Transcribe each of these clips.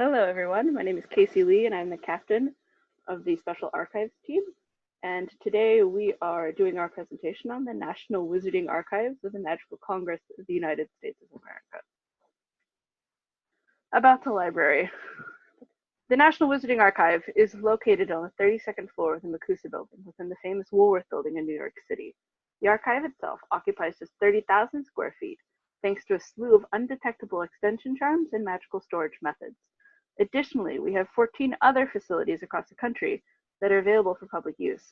Hello, everyone. My name is Casey Lee, and I'm the captain of the Special Archives team. And today we are doing our presentation on the National Wizarding Archives of the Magical Congress of the United States of America. About the library. The National Wizarding Archive is located on the 32nd floor of the MACUSA building within the famous Woolworth building in New York City. The archive itself occupies just 30,000 square feet, thanks to a slew of undetectable extension charms and magical storage methods. Additionally, we have 14 other facilities across the country that are available for public use.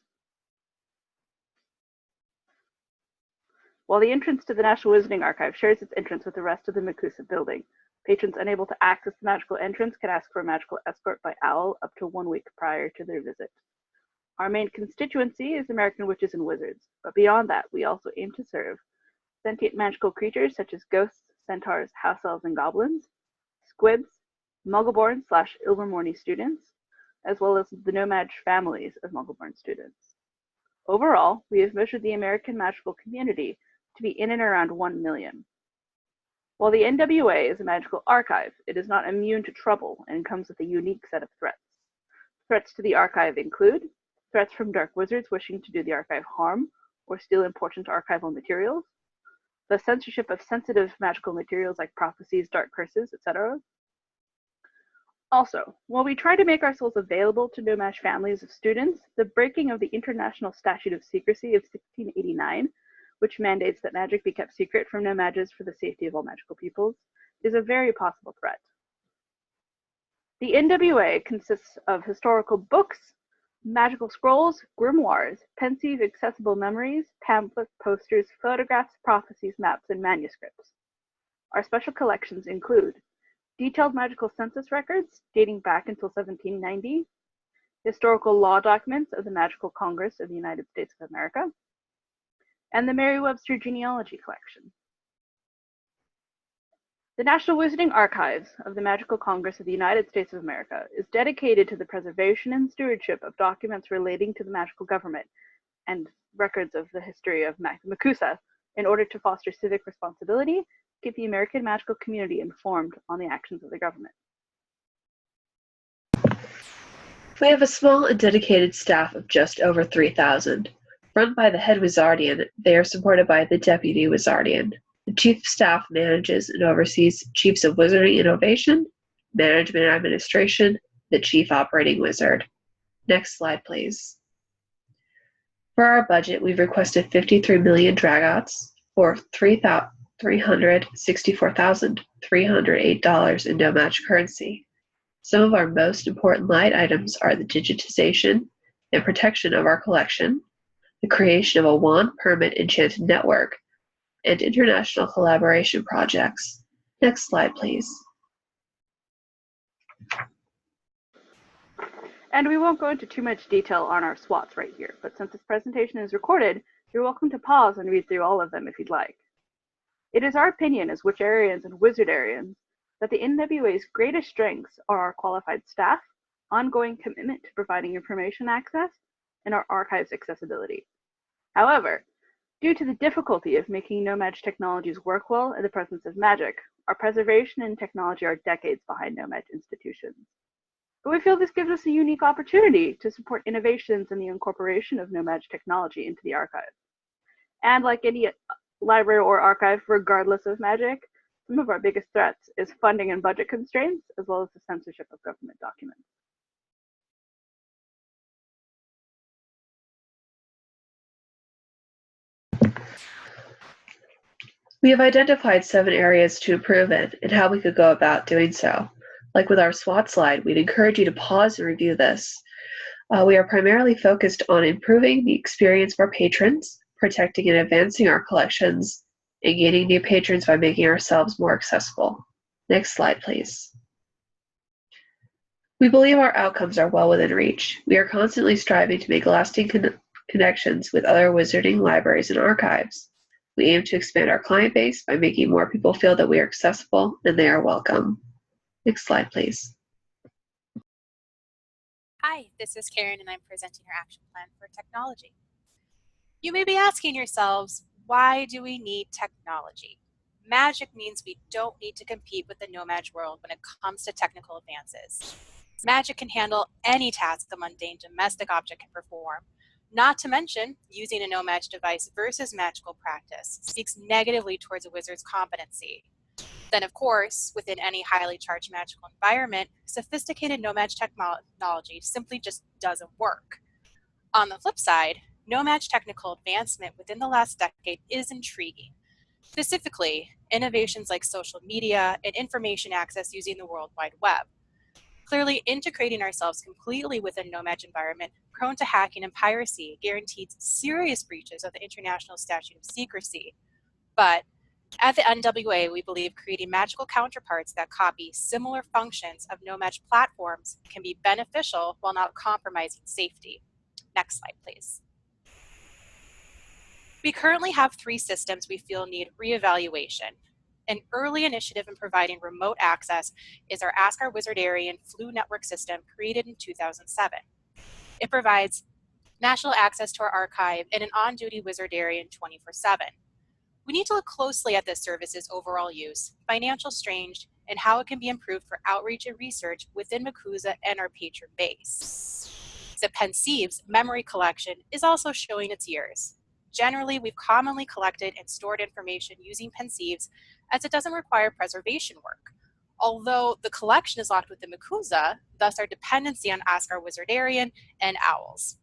While the entrance to the National Wizarding Archive shares its entrance with the rest of the MACUSA building, patrons unable to access the magical entrance can ask for a magical escort by OWL up to 1 week prior to their visit. Our main constituency is American witches and wizards, but beyond that, we also aim to serve sentient magical creatures such as ghosts, centaurs, house elves, and goblins, squibs, Muggleborn/Ilvermorny students, as well as the No-Maj families of Muggleborn students. Overall, we have measured the American magical community to be in and around 1 million. While the NWA is a magical archive, it is not immune to trouble and comes with a unique set of threats. Threats to the archive include threats from dark wizards wishing to do the archive harm or steal important archival materials, the censorship of sensitive magical materials like prophecies, dark curses, etc. Also, while we try to make ourselves available to No-Maj families of students, the breaking of the International Statute of Secrecy of 1689, which mandates that magic be kept secret from No-Majs for the safety of all magical peoples, is a very possible threat. The NWA consists of historical books, magical scrolls, grimoires, pensive accessible memories, pamphlets, posters, photographs, prophecies, maps, and manuscripts. Our special collections include detailed magical census records dating back until 1790, historical law documents of the Magical Congress of the United States of America, and the Merriam-Webster Genealogy Collection. The National Wizarding Archives of the Magical Congress of the United States of America is dedicated to the preservation and stewardship of documents relating to the magical government and records of the history of MACUSA in order to foster civic responsibility, keep the American magical community informed on the actions of the government. We have a small and dedicated staff of just over 3,000. Run by the head Wizardian, they are supported by the deputy Wizardian. The chief of staff manages and oversees chiefs of wizarding innovation, management and administration, the chief operating wizard. Next slide, please. For our budget, we've requested 53 million dragouts, or $364,308 in No-Maj currency. Some of our most important line items are the digitization and protection of our collection, the creation of a wand permit enchanted network, and international collaboration projects. Next slide, please. And we won't go into too much detail on our SWATs right here, but since this presentation is recorded, you're welcome to pause and read through all of them if you'd like. It is our opinion as Witcharians and Wizardarians that the NWA's greatest strengths are our qualified staff, ongoing commitment to providing information access, and our archives accessibility. However, due to the difficulty of making No-Maj technologies work well in the presence of magic, our preservation and technology are decades behind No-Maj institutions. But we feel this gives us a unique opportunity to support innovations in the incorporation of No-Maj technology into the archive. And like any library or archive, regardless of magic, some of our biggest threats is funding and budget constraints, as well as the censorship of government documents. We have identified 7 areas to improve in and how we could go about doing so. Like with our SWOT slide, we'd encourage you to pause and review this. We are primarily focused on improving the experience of our patrons, protecting and advancing our collections, and gaining new patrons by making ourselves more accessible. Next slide, please. We believe our outcomes are well within reach. We are constantly striving to make lasting connections with other wizarding libraries and archives. We aim to expand our client base by making more people feel that we are accessible and they are welcome. Next slide, please. Hi, this is Karen and I'm presenting our action plan for technology. You may be asking yourselves, why do we need technology? Magic means we don't need to compete with the no-Maj world when it comes to technical advances. Magic can handle any task a mundane domestic object can perform. Not to mention, using a no-Maj device versus magical practice speaks negatively towards a wizard's competency. Then, of course, within any highly charged magical environment, sophisticated no-Maj technology simply just doesn't work. On the flip side, no-Maj technical advancement within the last decade is intriguing. Specifically, innovations like social media and information access using the World Wide Web. Clearly, integrating ourselves completely with a no-Maj environment prone to hacking and piracy guarantees serious breaches of the International Statute of Secrecy. But at the NWA, we believe creating magical counterparts that copy similar functions of no-Maj platforms can be beneficial while not compromising safety. Next slide, please. We currently have 3 systems we feel need reevaluation. An early initiative in providing remote access is our Ask Our Wizardarian Flu Network system created in 2007. It provides national access to our archive and an on-duty Wizardarian 24/7. We need to look closely at this service's overall use, financial strength, and how it can be improved for outreach and research within MACUSA and our patron base. The Pensieves memory collection is also showing its years. Generally, we've commonly collected and stored information using Pensieves as it doesn't require preservation work. Although the collection is locked within MACUSA, thus our dependency on Ask Our Wizardarian and OWLS.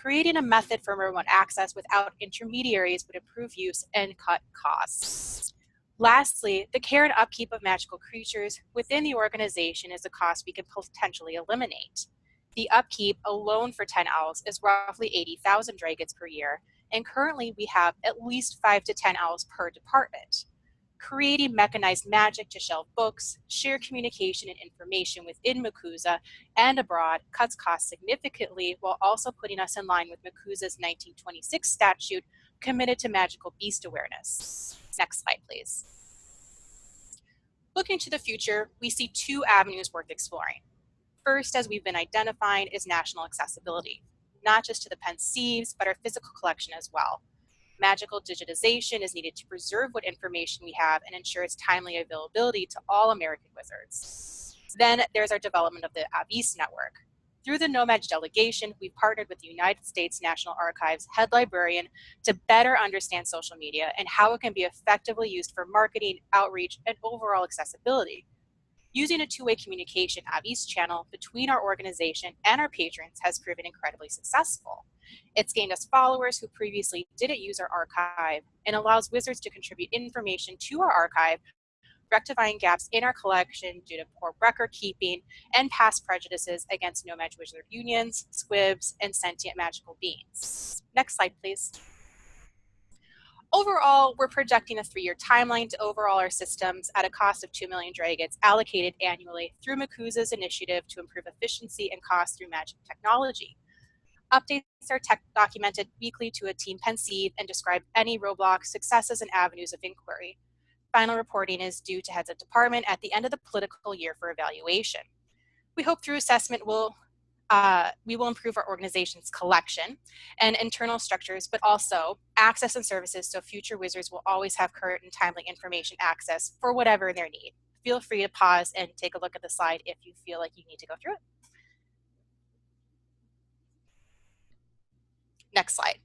Creating a method for remote access without intermediaries would improve use and cut costs. Lastly, the care and upkeep of magical creatures within the organization is a cost we can potentially eliminate. The upkeep alone for 10 owls is roughly 80,000 dragons per year, and currently we have at least 5 to 10 owls per department. Creating mechanized magic to shelve books, share communication and information within MACUSA and abroad cuts costs significantly while also putting us in line with MACUSA's 1926 statute committed to magical beast awareness. Next slide, please. Looking to the future, we see 2 avenues worth exploring. First, as we've been identifying, is national accessibility, not just to the Pensieves, but our physical collection as well. Magical digitization is needed to preserve what information we have and ensure its timely availability to all American wizards. Then there's our development of the AVIS network. Through the no-Maj delegation, we've partnered with the United States National Archives head librarian to better understand social media and how it can be effectively used for marketing, outreach, and overall accessibility. Using a 2-way communication AVIS channel between our organization and our patrons has proven incredibly successful. It's gained us followers who previously didn't use our archive and allows wizards to contribute information to our archive, rectifying gaps in our collection due to poor record keeping and past prejudices against no-Maj wizard unions, squibs, and sentient magical beings. Next slide, please. Overall, we're projecting a 3-year timeline to overhaul our systems at a cost of 2 million dragons allocated annually through MACUSA's initiative to improve efficiency and cost through magic technology. Updates are documented weekly to a team Pensieve and describe any roadblocks, successes, and avenues of inquiry. Final reporting is due to heads of department at the end of the political year for evaluation. We hope through assessment we will improve our organization's collection and internal structures, but also access and services so future wizards will always have current and timely information access for whatever their need. Feel free to pause and take a look at the slide if you feel like you need to go through it. Next slide.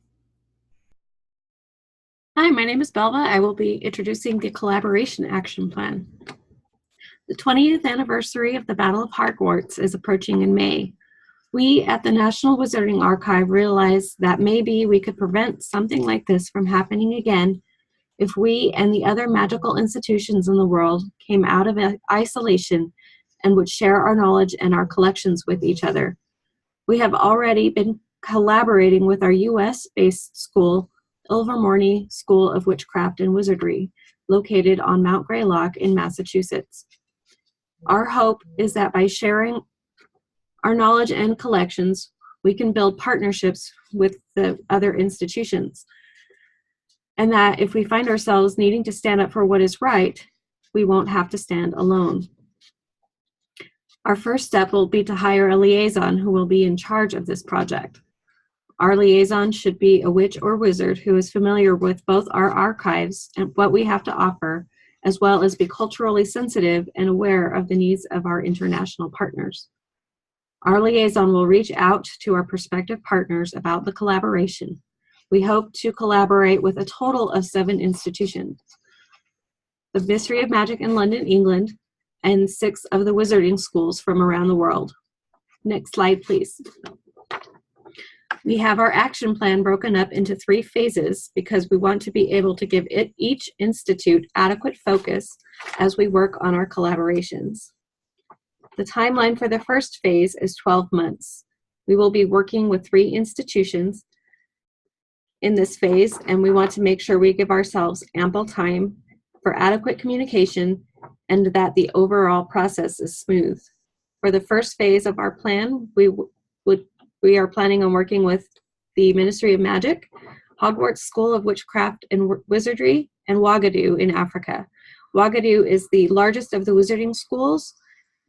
Hi, my name is Belva. I will be introducing the Collaboration Action Plan. The 20th anniversary of the Battle of Hogwarts is approaching in May. We at the National Wizarding Archive realized that maybe we could prevent something like this from happening again if we and the other magical institutions in the world came out of isolation and would share our knowledge and our collections with each other. We have already been collaborating with our US-based school, Ilvermorny School of Witchcraft and Wizardry, located on Mount Greylock in Massachusetts. Our hope is that by sharing our knowledge and collections, we can build partnerships with the other institutions. And that if we find ourselves needing to stand up for what is right, we won't have to stand alone. Our first step will be to hire a liaison who will be in charge of this project. Our liaison should be a witch or wizard who is familiar with both our archives and what we have to offer, as well as be culturally sensitive and aware of the needs of our international partners. Our liaison will reach out to our prospective partners about the collaboration. We hope to collaborate with a total of 7 institutions: the Ministry of Magic in London, England, and 6 of the wizarding schools from around the world. Next slide, please. We have our action plan broken up into 3 phases because we want to be able to give each institute adequate focus as we work on our collaborations. The timeline for the first phase is 12 months. We will be working with 3 institutions in this phase, and we want to make sure we give ourselves ample time for adequate communication and that the overall process is smooth. For the first phase of our plan, we are planning on working with the Ministry of Magic, Hogwarts School of Witchcraft and Wizardry, and Ouagadougou in Africa. Ouagadougou is the largest of the wizarding schools,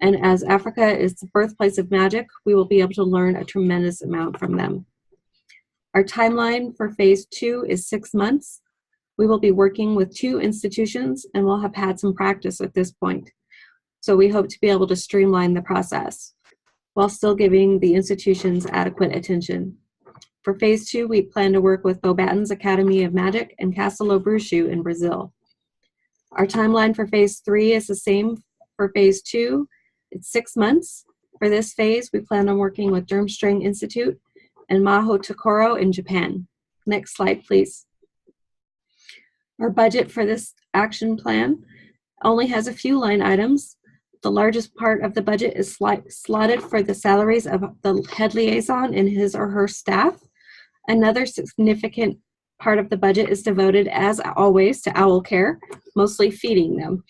and as Africa is the birthplace of magic, we will be able to learn a tremendous amount from them. Our timeline for phase 2 is 6 months. We will be working with 2 institutions and we'll have had some practice at this point. So we hope to be able to streamline the process while still giving the institutions adequate attention. For phase 2, we plan to work with Beauxbaton's Academy of Magic and Castelo Bruxo in Brazil. Our timeline for phase 3 is the same for phase 2. It's 6 months. For this phase, we plan on working with Durmstrang Institute and Maho Tokoro in Japan. Next slide, please. Our budget for this action plan only has a few line items. The largest part of the budget is slotted for the salaries of the head liaison and his or her staff. Another significant part of the budget is devoted, as always, to owl care, mostly feeding them.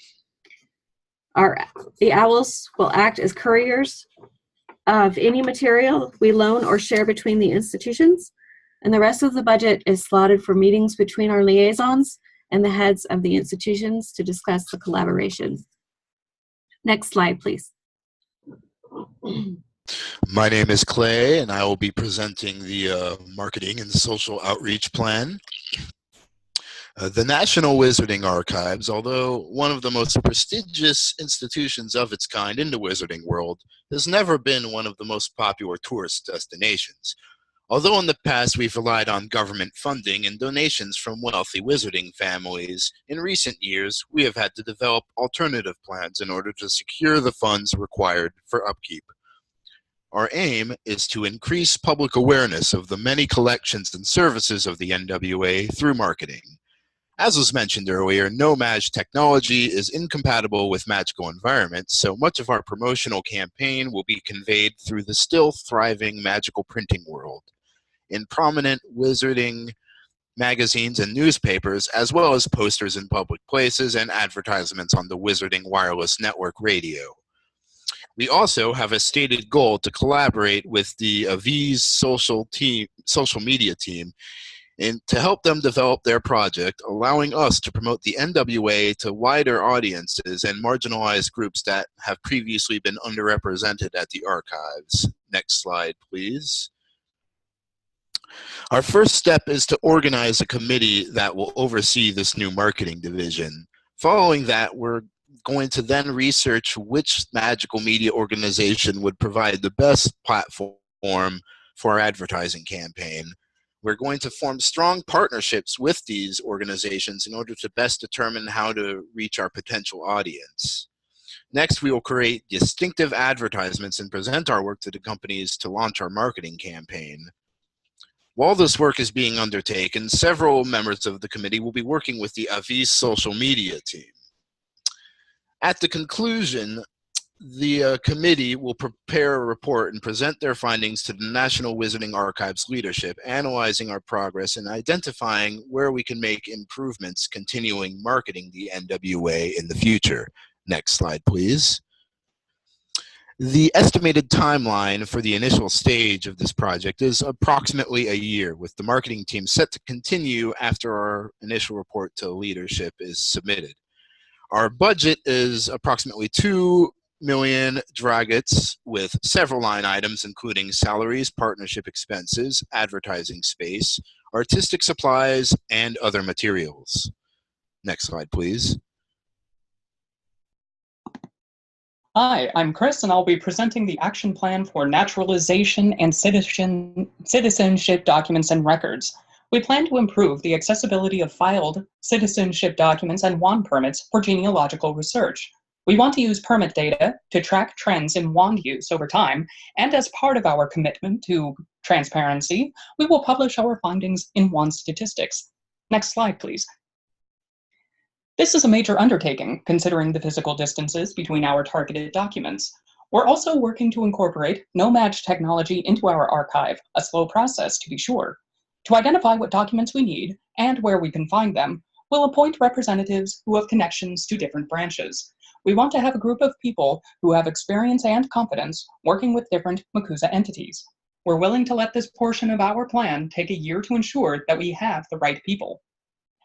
The owls will act as couriers of any material we loan or share between the institutions, and the rest of the budget is slotted for meetings between our liaisons and the heads of the institutions to discuss the collaboration. Next slide, please. My name is Clay, and I will be presenting the Marketing and Social Outreach Plan. The National Wizarding Archives, although one of the most prestigious institutions of its kind in the wizarding world, has never been one of the most popular tourist destinations. Although in the past we've relied on government funding and donations from wealthy wizarding families, in recent years we have had to develop alternative plans in order to secure the funds required for upkeep. Our aim is to increase public awareness of the many collections and services of the NWA through marketing. As was mentioned earlier, no Maj technology is incompatible with magical environments, so much of our promotional campaign will be conveyed through the still thriving magical printing world, in prominent wizarding magazines and newspapers, as well as posters in public places and advertisements on the Wizarding Wireless Network radio. We also have a stated goal to collaborate with the Aviz social media team and to help them develop their project, allowing us to promote the NWA to wider audiences and marginalized groups that have previously been underrepresented at the archives. Next slide, please. Our first step is to organize a committee that will oversee this new marketing division. Following that, we're going to then research which magical media organization would provide the best platform for our advertising campaign. We're going to form strong partnerships with these organizations in order to best determine how to reach our potential audience. Next, we will create distinctive advertisements and present our work to the companies to launch our marketing campaign. While this work is being undertaken, several members of the committee will be working with the Aviz social media team. At the conclusion, the committee will prepare a report and present their findings to the National Wizarding Archives leadership, analyzing our progress and identifying where we can make improvements continuing marketing the NWA in the future. Next slide, please. The estimated timeline for the initial stage of this project is approximately a year, with the marketing team set to continue after our initial report to leadership is submitted. Our budget is approximately 2 million dragons with several line items including salaries, partnership expenses, advertising space, artistic supplies, and other materials. Next slide, please. Hi, I'm Chris, and I'll be presenting the action plan for naturalization and citizenship documents and records. We plan to improve the accessibility of filed citizenship documents and WAND permits for genealogical research. We want to use permit data to track trends in WAND use over time, and as part of our commitment to transparency, we will publish our findings in WAND statistics. Next slide, please. This is a major undertaking, considering the physical distances between our targeted documents. We're also working to incorporate no-match technology into our archive, a slow process to be sure. To identify what documents we need and where we can find them, we'll appoint representatives who have connections to different branches. We want to have a group of people who have experience and competence working with different MACUSA entities. We're willing to let this portion of our plan take a year to ensure that we have the right people.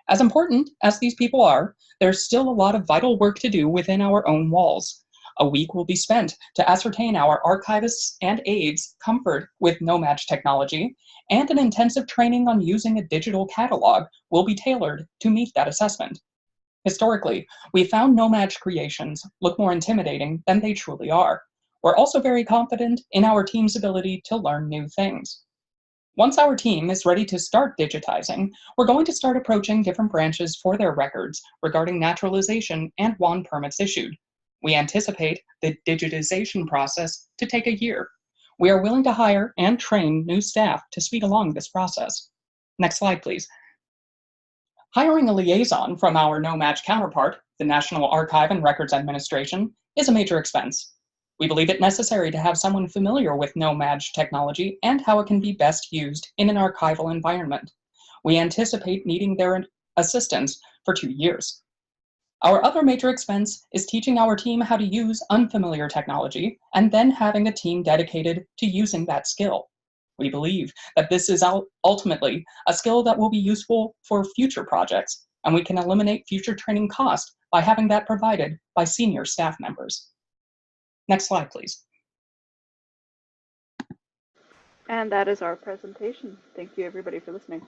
As important as these people are, there's still a lot of vital work to do within our own walls. A week will be spent to ascertain our archivists and aides' comfort with no-match technology, and an intensive training on using a digital catalog will be tailored to meet that assessment. Historically, we found no-match creations look more intimidating than they truly are. We're also very confident in our team's ability to learn new things. Once our team is ready to start digitizing, we're going to start approaching different branches for their records regarding naturalization and WAND permits issued. We anticipate the digitization process to take a year. We are willing to hire and train new staff to speed along this process. Next slide, please. Hiring a liaison from our no-match counterpart, the National Archive and Records Administration, is a major expense. We believe it necessary to have someone familiar with no-match technology and how it can be best used in an archival environment. We anticipate needing their assistance for 2 years. Our other major expense is teaching our team how to use unfamiliar technology and then having a team dedicated to using that skill. We believe that this is ultimately a skill that will be useful for future projects, and we can eliminate future training costs by having that provided by senior staff members. Next slide, please. And that is our presentation. Thank you, everybody, for listening.